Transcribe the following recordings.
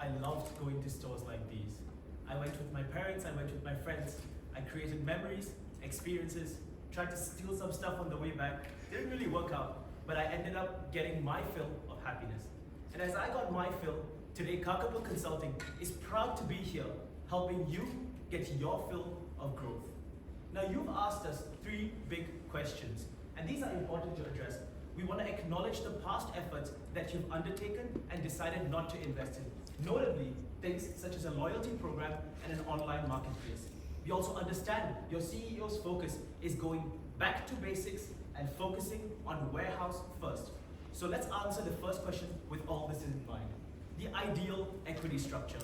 I loved going to stores like these. I went with my parents, I went with my friends. I created memories, experiences, tried to steal some stuff on the way back. Didn't really work out, but I ended up getting my fill of happiness. And as I got my fill, today Kakapo Consulting is proud to be here, helping you get your fill of growth. Now you've asked us 3 big questions, and these are important to address. We want to acknowledge the past efforts that you've undertaken and decided not to invest in, notably things such as a loyalty program and an online marketplace. We also understand your CEO's focus is going back to basics and focusing on warehouse first. So let's answer the first question with all this in mind. The ideal equity structure.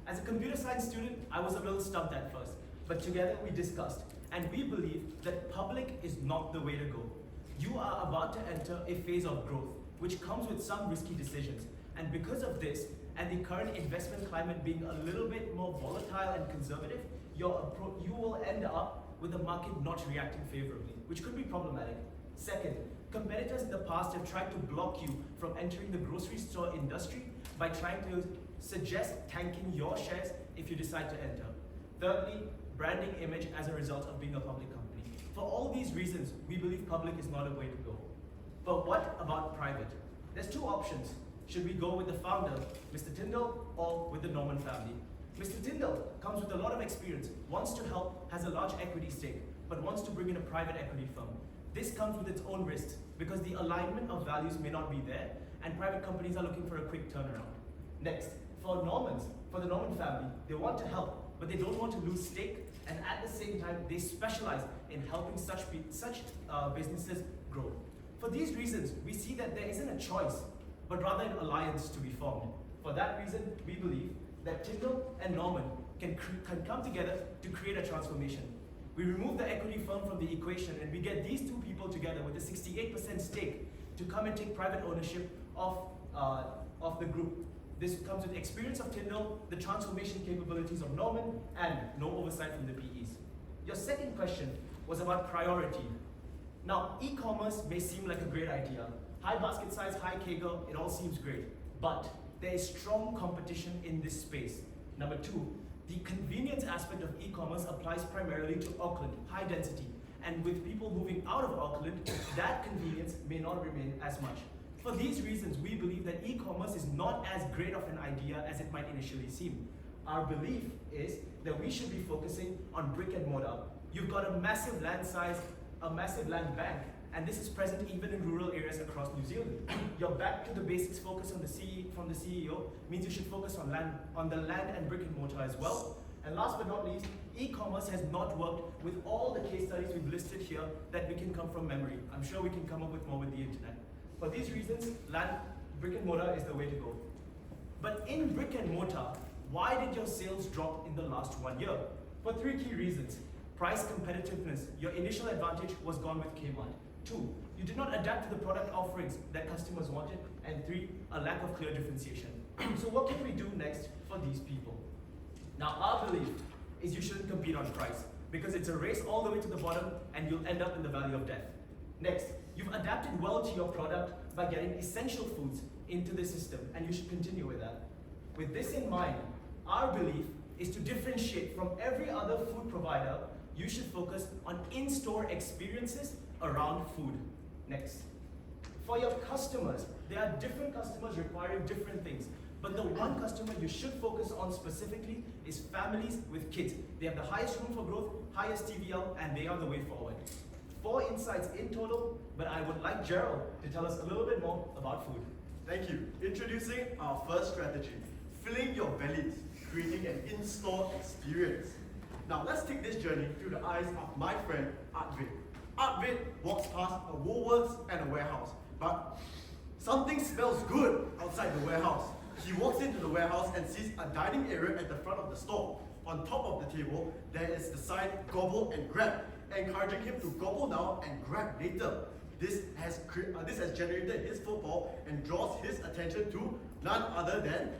As a computer science student, I was a little stumped at first, but together we discussed, and we believe that public is not the way to go. You are about to enter a phase of growth, which comes with some risky decisions. And because of this, and the current investment climate being a little bit more volatile and conservative, you will end up with the market not reacting favorably, which could be problematic. Second, competitors in the past have tried to block you from entering the grocery store industry by trying to suggest tanking your shares if you decide to enter. Thirdly, branding image as a result of being a public company. For all these reasons, we believe public is not a way to go. But what about private? There's 2 options. Should we go with the founder, Mr. Tyndall, or with the Norman family? Mr. Tyndall comes with a lot of experience, wants to help, has a large equity stake, but wants to bring in a private equity firm. This comes with its own risks because the alignment of values may not be there and private companies are looking for a quick turnaround. Next, for the Norman family, they want to help, but they don't want to lose stake, and at the same time, they specialize in helping such businesses grow. For these reasons, we see that there isn't a choice, but rather an alliance to be formed. For that reason, we believe that Tyndall and Norman can come together to create a transformation. We remove the equity firm from the equation and we get these 2 people together with a 68% stake to come and take private ownership of the group. This comes with experience of Tyndall, the transformation capabilities of Norman, and no oversight from the PEs. Your second question was about priority. Now, e-commerce may seem like a great idea. High basket size, high CAGR, it all seems great. But there is strong competition in this space. Number 2, the convenience aspect of e-commerce applies primarily to Auckland, high density. And with people moving out of Auckland, that convenience may not remain as much. For these reasons, we believe that e-commerce is not as great of an idea as it might initially seem. Our belief is that we should be focusing on brick and mortar. You've got a massive land size, a massive land bank, and this is present even in rural areas across New Zealand. Your back to the basics focus on from the CEO means you should focus on the land and brick and mortar as well. And last but not least, e-commerce has not worked with all the case studies we've listed here that we can come from memory. I'm sure we can come up with more with the internet. For these reasons, brick and mortar is the way to go. But in brick and mortar, why did your sales drop in the last 1 year? For 3 key reasons. Price competitiveness, your initial advantage was gone with Kmart. 2, you did not adapt to the product offerings that customers wanted. And 3, a lack of clear differentiation. So what can we do next for these people? Now our belief is you shouldn't compete on price because it's a race all the way to the bottom and you'll end up in the valley of death. Next, you've adapted well to your product by getting essential foods into the system and you should continue with that. With this in mind, our belief is to differentiate from every other food provider. You should focus on in-store experiences around food. Next, for your customers, there are different customers requiring different things, but the one customer you should focus on specifically is families with kids. They have the highest room for growth, highest TVL, and they are the way forward. 4 insights in total, but I would like Gerald to tell us a little bit more about food. Thank you. Introducing our first strategy, filling your bellies, creating an in-store experience. Now let's take this journey through the eyes of my friend Artvid. Artvid walks past a Woolworths and a warehouse, but something smells good outside the warehouse. He walks into the warehouse and sees a dining area at the front of the store. On top of the table, there is the sign gobble and grab, encouraging him to gobble now and grab later. This has generated his footfall and draws his attention to none other than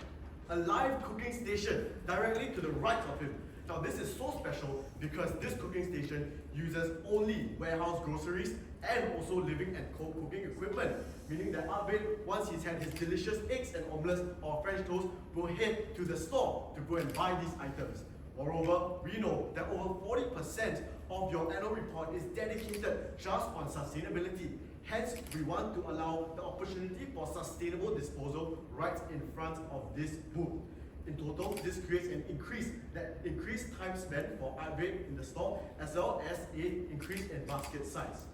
a live cooking station directly to the right of him. Now this is so special because this cooking station uses only warehouse groceries and also living and cooking equipment, meaning that Arvin, once he's had his delicious eggs and omelets or French toast, will head to the store to go and buy these items. Moreover, we know that over 40% of your annual report is dedicated just on sustainability. Hence, we want to allow the opportunity for sustainable disposal right in front of this booth. In total, this creates an increased time spent for Arvin in the store, as well as an increase in basket size.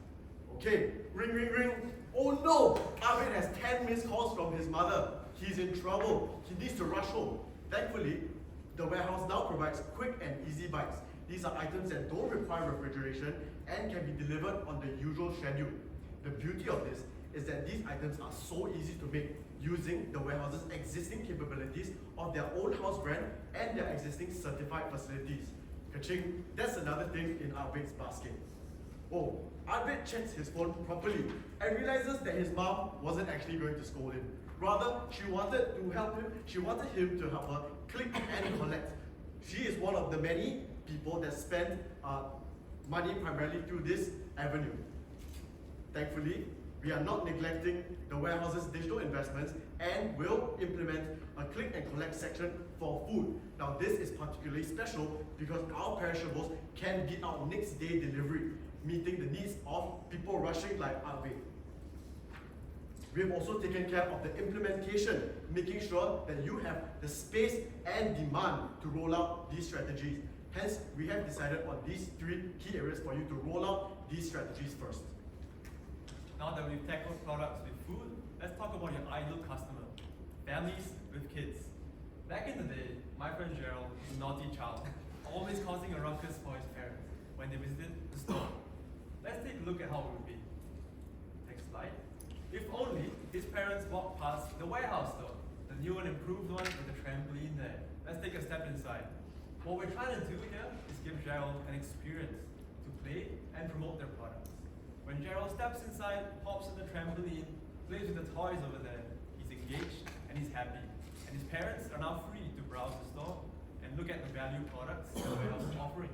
Okay, ring, ring, ring. Oh no! Arvin has 10 missed calls from his mother. He's in trouble. He needs to rush home. Thankfully, the warehouse now provides quick and easy bites. These are items that don't require refrigeration and can be delivered on the usual schedule. The beauty of this is that these items are so easy to make using the warehouse's existing capabilities of their own house brand and their existing certified facilities. Kaching, that's another thing in Arvid's basket. Oh, Arvid checks his phone properly and realizes that his mom wasn't actually going to scold him. Rather, she wanted him to help her click and collect. She is one of the many people that spend money primarily through this avenue. Thankfully, we are not neglecting the warehouse's digital investments and will implement a click and collect section for food. Now this is particularly special because our perishables can get out next day delivery, meeting the needs of people rushing like Arvid. We have also taken care of the implementation, making sure that you have the space and demand to roll out these strategies. Hence, we have decided on these 3 key areas for you to roll out these strategies first. Now that we've tackled products with food, let's talk about your ideal customer, families with kids. Back in the day, my friend Gerald was a naughty child, always causing a ruckus for his parents when they visited the store. Let's take a look at how it would be. Next slide. If only his parents walked past the warehouse store, the new and improved one with the trampoline there. Let's take a step inside. What we're trying to do here is give Gerald an experience to play and promote their products. When Gerald steps inside, hops on the trampoline, plays with the toys over there, he's engaged and he's happy. And his parents are now free to browse the store and look at the value products the warehouse is offering.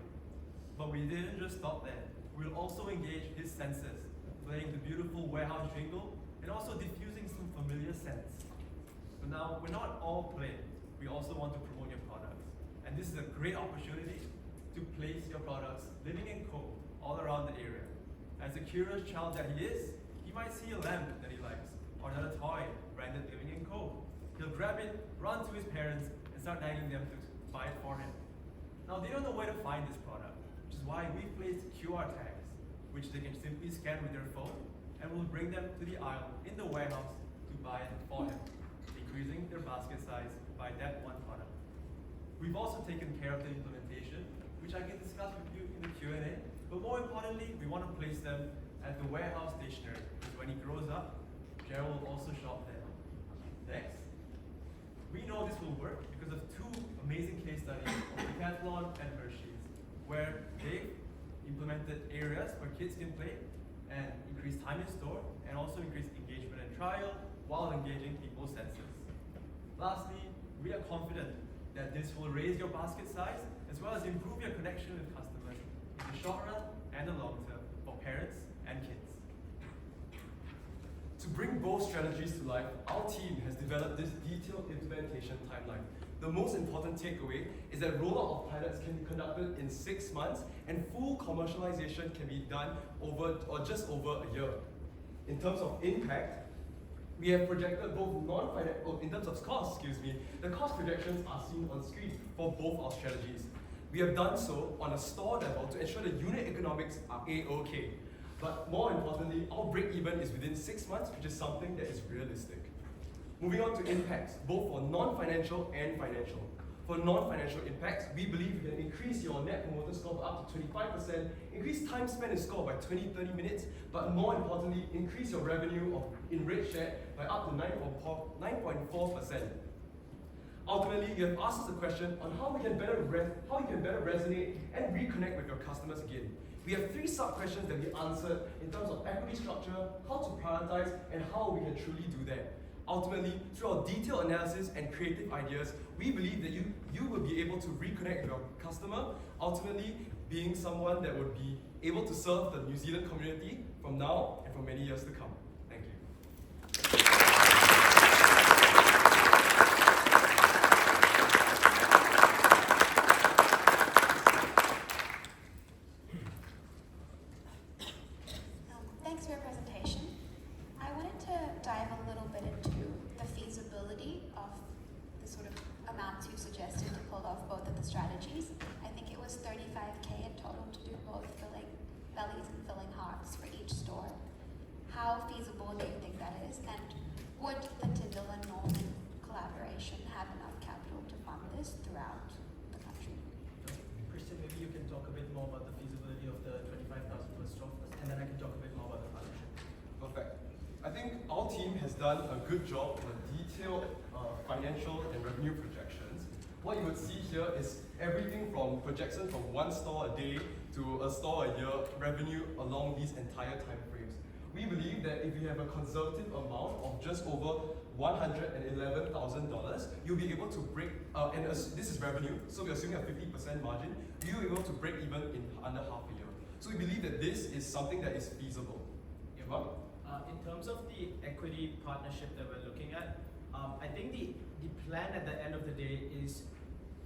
But we didn't just stop there. We'll also engage his senses, playing the beautiful warehouse jingle and also diffusing some familiar scents. So now, we're not all play. We also want to promote your products. And this is a great opportunity to place your products, Living & Co, all around the area. As a curious child that he is, he might see a lamp that he likes, or another toy branded Living & Co. He'll grab it, run to his parents, and start nagging them to buy it for him. Now they don't know where to find this product, which is why we placed QR tags, which they can simply scan with their phone, and will bring them to the aisle in the warehouse to buy it for him, increasing their basket size by that one product. We've also taken care of the implementation, which I can discuss with you in the Q&A, but more importantly, we want to place them at the warehouse stationery, because when he grows up, Gerald will also shop there. Next, we know this will work because of 2 amazing case studies of Decathlon and Hershey's, where they've implemented areas where kids can play and increase time in store, and also increase engagement and trial while engaging people's senses. Lastly, we are confident that this will raise your basket size as well as improve your connection with customers in the short run and the long term for parents and kids. To bring both strategies to life, our team has developed this detailed implementation timeline. The most important takeaway is that rollout of pilots can be conducted in 6 months and full commercialization can be done just over a year. In terms of impact, we have projected both in terms of cost, the cost projections are seen on screen for both our strategies. We have done so on a store level to ensure the unit economics are A-OK. But more importantly, our break-even is within 6 months, which is something that is realistic. Moving on to impacts, both for non-financial and financial. For non-financial impacts, we believe we can increase your net promoter score by up to 25%, increase time spent in store by 20-30 minutes, but more importantly, increase your revenue in rate share by up to 9.4%. Ultimately, you have asked us a question on how we can better resonate and reconnect with your customers again. We have 3 sub-questions that we answered in terms of equity structure, how to prioritize, and how we can truly do that. Ultimately, through our detailed analysis and creative ideas, we believe that you will be able to reconnect with your customer, ultimately being someone that would be able to serve the New Zealand community from now and for many years to come. Thank you. Thanks for your presentation. I wanted to dive a little bit into the feasibility of the sort of amounts you suggested to pull off both of the strategies. I think it was 35K in total to do both filling bellies and filling hearts for each store. How feasible do you think that is? And would the Tyndall and Norman collaboration have enough capital to fund this throughout the country? Christian, maybe you can talk a bit more about the feasibility of the 25,000 per store first, and then I can talk a bit more about the partnership. Perfect. I think our team has done a good job on detailed financial and revenue projections. What you would see here is everything from projections from one store a day to a store a year revenue along these entire time frames. We believe that if you have a conservative amount of just over $111,000, you'll be able to break, this is revenue, so we're assuming a 50% margin, you'll be able to break even in under half a year. So we believe that this is something that is feasible. Eva? In terms of the equity partnership that we're looking at, I think the plan at the end of the day is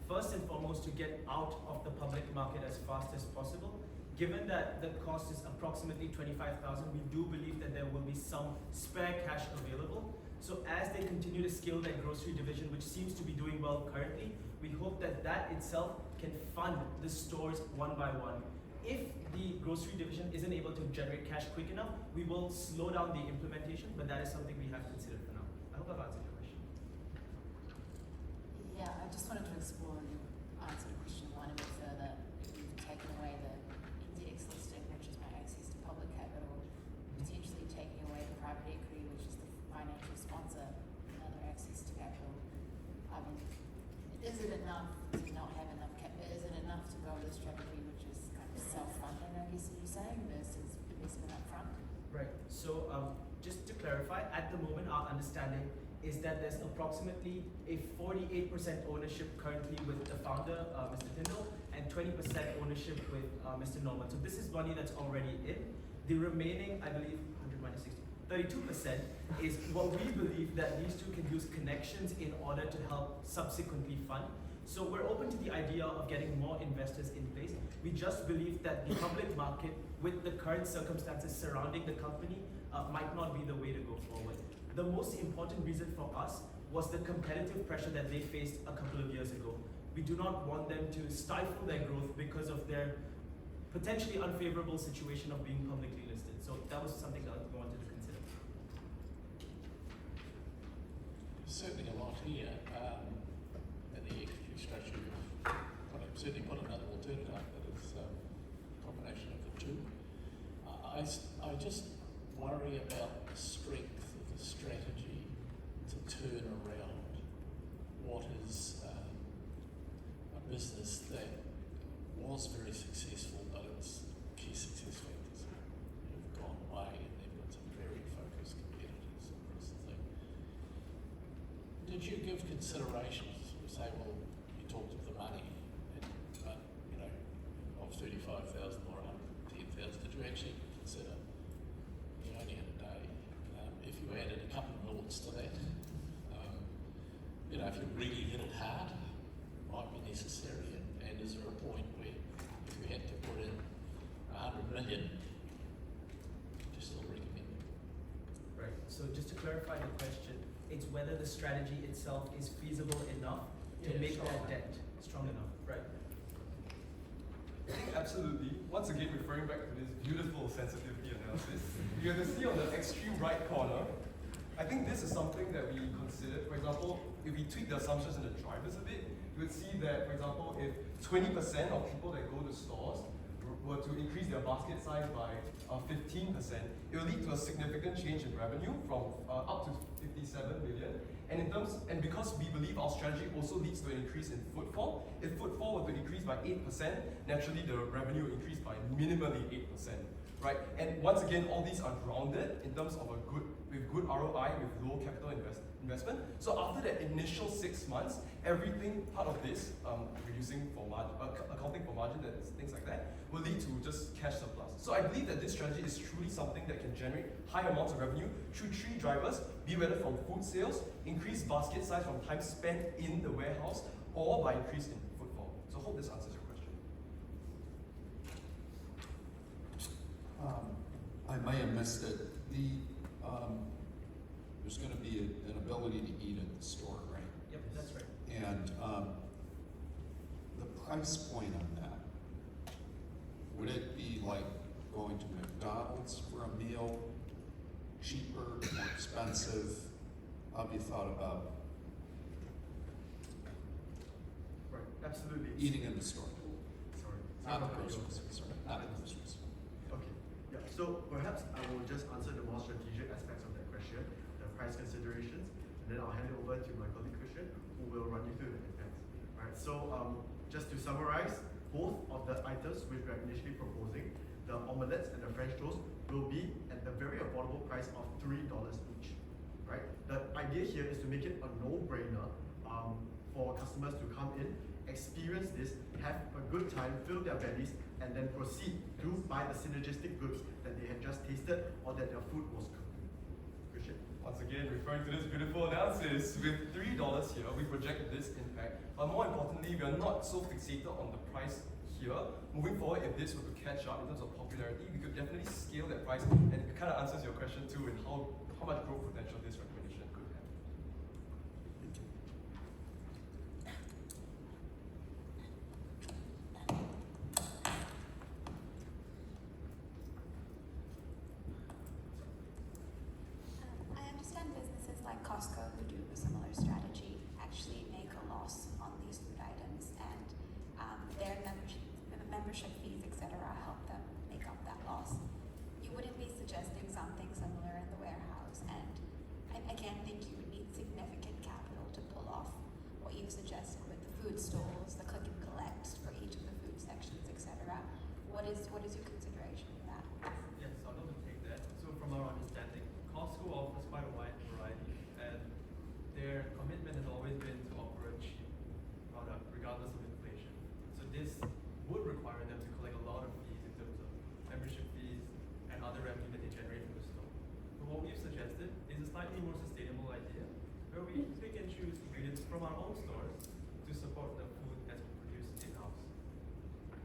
first and foremost to get out of the public market as fast as possible. Given that the cost is approximately 25,000, we do believe that there will be some spare cash available. So as they continue to scale their grocery division, which seems to be doing well currently, we hope that that itself can fund the stores one by one. If the grocery division isn't able to generate cash quick enough, we will slow down the implementation, but that is something we have considered for now. I hope I've answered your question. Yeah, I just wanted to explore and answer question one a bit further. If you've taken away the index listing, which is my access to public capital, potentially taking away the private equity, which is the financial sponsor, and other access to capital. I mean, is it enough to not have enough capital? Is it enough to go with a strategy which is kind of self-funding, I guess you're saying, versus investment up front? Right. So just to clarify, at the moment our understanding is that there's approximately a 48% ownership currently with the founder, Mr. Tyndall, and 20% ownership with Mr. Norman. So this is money that's already in. The remaining, I believe, 100 minus 60, 32% is what we believe that these two can use connections in order to help subsequently fund. So we're open to the idea of getting more investors in place. We just believe that the public market, with the current circumstances surrounding the company, might not be the way to go forward. The most important reason for us was the competitive pressure that they faced a couple of years ago. We do not want them to stifle their growth because of their potentially unfavorable situation of being publicly listed. So that was something that we wanted to consider. Certainly a lot here. And the equity structure, you've certainly put another alternative that is a combination of the two. I just worry about the strength of the strategy to turn around what is a business that was very successful, but its key success factors have gone away, and they've got some very focused competitors across the thing. Did you give consideration to sort of say, well, you talked of the money, but of 35,000 or 110,000, did you actually consider you only had a day? If you added a couple of noughts to that, if you really hit it hard, might be necessary. And is there a point where if you had to put in 100 million, would you still recommend it? Right. So just to clarify the question, it's whether the strategy itself is feasible enough to make that debt strong enough. Right. I think absolutely. Once again, referring back to this beautiful sensitivity analysis, you can see on the extreme right corner, I think this is something that we considered. For example, if we tweak the assumptions in the drivers a bit, you would see that, for example, if 20% of people that go to stores were to increase their basket size by 15%, it will lead to a significant change in revenue from up to 57 million. And because we believe our strategy also leads to an increase in footfall, if footfall were to increase by 8%, naturally the revenue will increase by minimally 8%, right? And once again, all these are grounded in terms of with good ROI, with low capital investment. So after that initial 6 months, everything part of this, reducing for accounting for margin and things like that, will lead to just cash surplus. So I believe that this strategy is truly something that can generate high amounts of revenue through 3 drivers, be whether from food sales, increased basket size from time spent in the warehouse, or by increase in footfall. So I hope this answers your question. I may have missed it. There's going to be an ability to eat at the store, right? Yep, that's right. And the price point on that, would it be like going to McDonald's for a meal, cheaper, more expensive? How have you thought about Right, absolutely. eating in the store? Sorry. Not the grocery store. Sorry, not the grocery store. Okay, yeah, so perhaps I will just answer the more strategic aspects of that question, the price considerations, and then I'll hand it over to my colleague Christian, who will run you through the impacts. Right, so just to summarize, both of the items which we are initially proposing, the omelettes and the French toast, will be at the very affordable price of $3 each. Right, the idea here is to make it a no-brainer for customers to come in, experience this, have a good time, fill their bellies, and then proceed to buy the synergistic goods that they had just tasted or that their food was cooked. Christian? Once again, referring to this beautiful analysis, with $3 here, we project this impact. But more importantly, we are not so fixated on the price here. Moving forward, if this were to catch up in terms of popularity, we could definitely scale that price, and it kind of answers your question too in how much growth potential this recommendation could have. I understand businesses like Costco who do a similar strategy actually make a loss on these food items, and their membership fees, etc., help them make up that loss. You wouldn't be suggesting something similar in the warehouse, and I again think you would need significant capital to pull off what you've suggested with the food stalls, the click and collect for each of the food sections, etc. What is your consideration for that? Yes, I'd love to take that. So from our understanding, Costco offers quite a wide variety, and their commitment has always been to offer a cheap product, regardless of inflation. So this would require them to collect a lot of fees in terms of membership fees and other revenue that they generate from the store. But what we've suggested is a slightly more sustainable idea, where we pick and choose ingredients from our own stores to support the food that's produced in-house.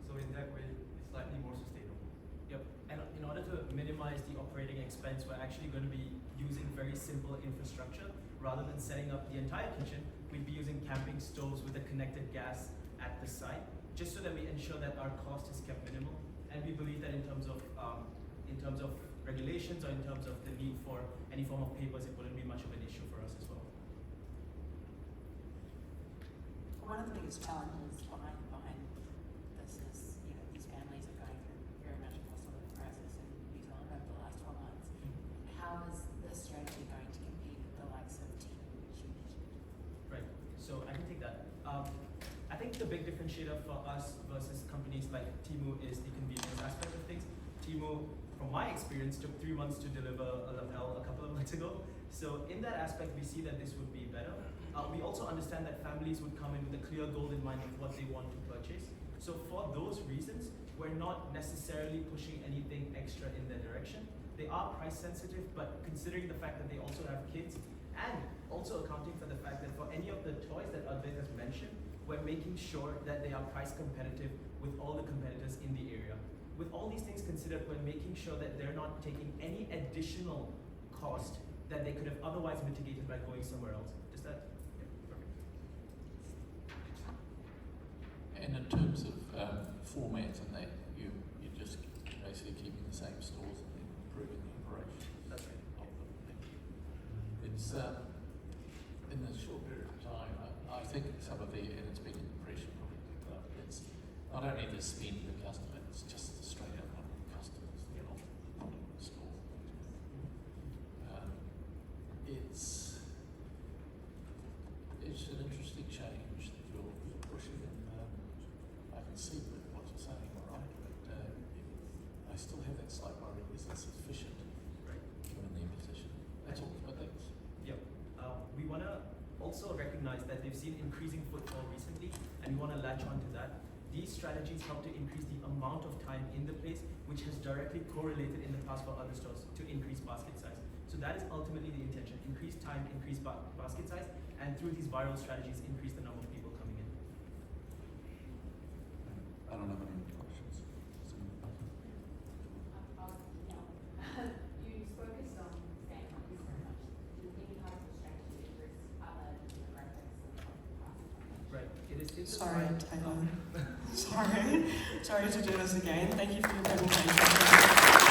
So in that way, it's slightly more sustainable. Yep, and in order to minimize the operating expense, we're actually going to be using very simple infrastructure. Rather than setting up the entire kitchen, we'd be using camping stoves with a connected gas at the site, just so that we ensure that our cost is kept minimal. And we believe that in terms of regulations or in terms of the need for any form of papers, it wouldn't be much of an issue for us as well. One of the biggest challenges behind this is, these families are going through very much a cost of living crisis in New Zealand over the last 12 months. How is this strategy going to compete with the likes of Temu, which you mentioned? Right, so I can take that. I think the big differentiator for us versus companies like Temu is the convenience aspect of things. Temu, from my experience, took 3 months to deliver a lapel a couple of months ago. So in that aspect, we see that this would be better. We also understand that families would come in with a clear goal in mind of what they want to purchase. So for those reasons, we're not necessarily pushing anything extra in their direction. They are price sensitive, but considering the fact that they also have kids, and also accounting for the fact that for any of the toys that Advait has mentioned, we're making sure that they are price competitive with all the competitors in the area. With all these things considered, we're making sure that they're not taking any additional cost that they could have otherwise mitigated by going somewhere else. Does that? Yeah, perfect. And in terms of format and that, you're just basically keeping the same stores and then improving the operation That's right. of them. It's in a short period of time, I think some of the, and it's been an impression probably picked up, it's not only the spend per customer, it's just the straight up number of customers, not in the store. It's an interesting change that you're pushing, and I can see what you're saying, all right, but I still have that slight worry, is it sufficient Right. given their position? That's all, but thanks. Yep. We also recognized that they've seen increasing footfall recently, and we want to latch onto that. These strategies help to increase the amount of time in the place, which has directly correlated in the past for other stores to increase basket size. So that is ultimately the intention: increase time, increase basket size, and through these viral strategies, increase the number of people coming in. I don't have any questions. You focused on families so much. Do you think part of the strategy to address other demographics and Right. It is. It's Sorry, a- Taylor. Sorry to do this again. Thank you for your presentation.